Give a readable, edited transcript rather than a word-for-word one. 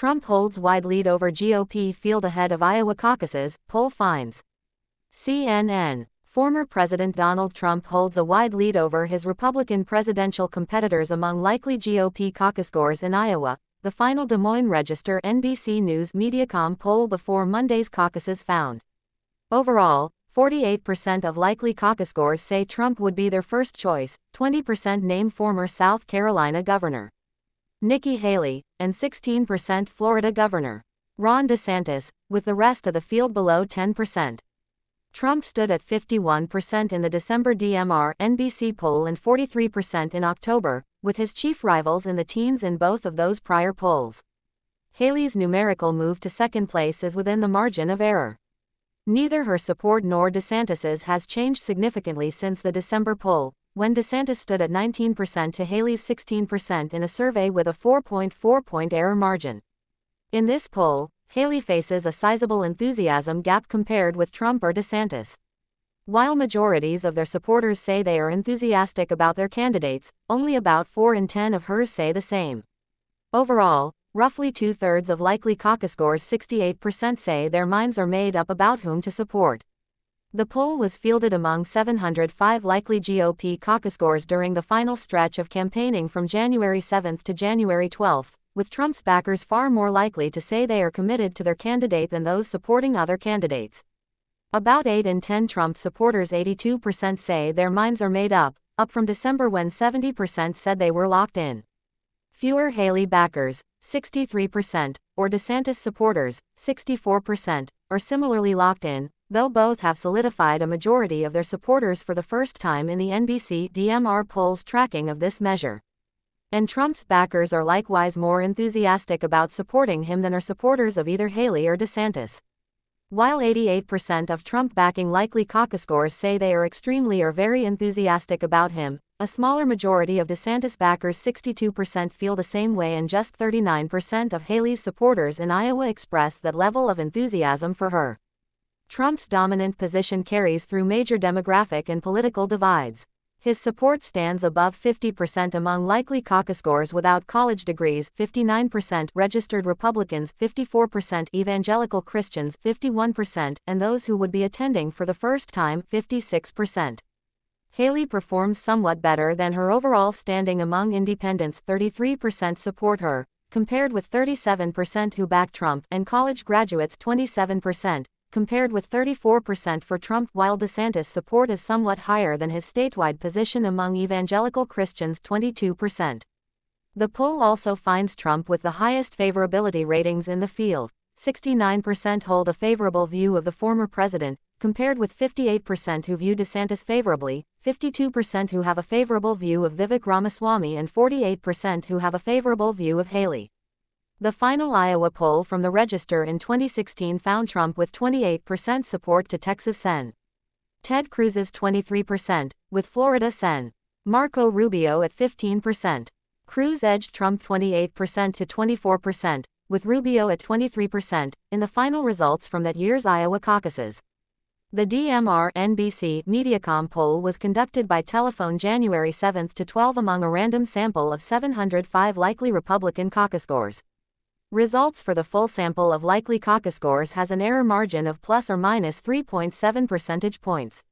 Trump holds wide lead over GOP field ahead of Iowa caucuses, poll finds. CNN. Former President Donald Trump holds a wide lead over his Republican presidential competitors among likely GOP caucus scores in Iowa, the final Des Moines Register NBC News Mediacom poll before Monday's caucuses found. Overall, 48% of likely caucus scores say Trump would be their first choice, 20% name former South Carolina Governor Nikki Haley, and 16% Florida Governor Ron DeSantis, with the rest of the field below 10%. Trump stood at 51% in the December DMR-NBC poll and 43% in October, with his chief rivals in the teens in both of those prior polls. Haley's numerical move to second place is within the margin of error. Neither her support nor DeSantis's has changed significantly since the December poll, when DeSantis stood at 19% to Haley's 16% in a survey with a 4.4-point error margin. In this poll, Haley faces a sizable enthusiasm gap compared with Trump or DeSantis. While majorities of their supporters say they are enthusiastic about their candidates, only about 4 in 10 of hers say the same. Overall, roughly two-thirds of likely caucus scores, 68%, say their minds are made up about whom to support. The poll was fielded among 705 likely GOP caucus scores during the final stretch of campaigning from January 7 to January 12, with Trump's backers far more likely to say they are committed to their candidate than those supporting other candidates. About 8 in 10 Trump supporters, 82%, say their minds are made up from December when 70% said they were locked in. Fewer Haley backers, 63%, or DeSantis supporters, 64%, are similarly locked in, though both have solidified a majority of their supporters for the first time in the NBC DMR poll's tracking of this measure. And Trump's backers are likewise more enthusiastic about supporting him than are supporters of either Haley or DeSantis. While 88% of Trump-backing likely caucus scores say they are extremely or very enthusiastic about him, a smaller majority of DeSantis backers, 62%, feel the same way, and just 39% of Haley's supporters in Iowa express that level of enthusiasm for her. Trump's dominant position carries through major demographic and political divides. His support stands above 50% among likely caucus scores without college degrees, 59%, registered Republicans, 54%, evangelical Christians, 51%, and those who would be attending for the first time, 56%. Haley performs somewhat better than her overall standing among independents, 33% support her, compared with 37% who back Trump, and college graduates, 27%. Compared with 34% for Trump, while DeSantis' support is somewhat higher than his statewide position among evangelical Christians, 22%. The poll also finds Trump with the highest favorability ratings in the field. 69% hold a favorable view of the former president, compared with 58% who view DeSantis favorably, 52% who have a favorable view of Vivek Ramaswamy, and 48% who have a favorable view of Haley. The final Iowa poll from the Register in 2016 found Trump with 28% support to Texas Sen. Ted Cruz's 23%, with Florida Sen. Marco Rubio at 15%. Cruz edged Trump 28% to 24%, with Rubio at 23%, in the final results from that year's Iowa caucuses. The DMR-NBC Mediacom poll was conducted by telephone January 7 to 12 among a random sample of 705 likely Republican caucus scores. Results for the full sample of likely caucus scores has an error margin of plus or minus 3.7 percentage points.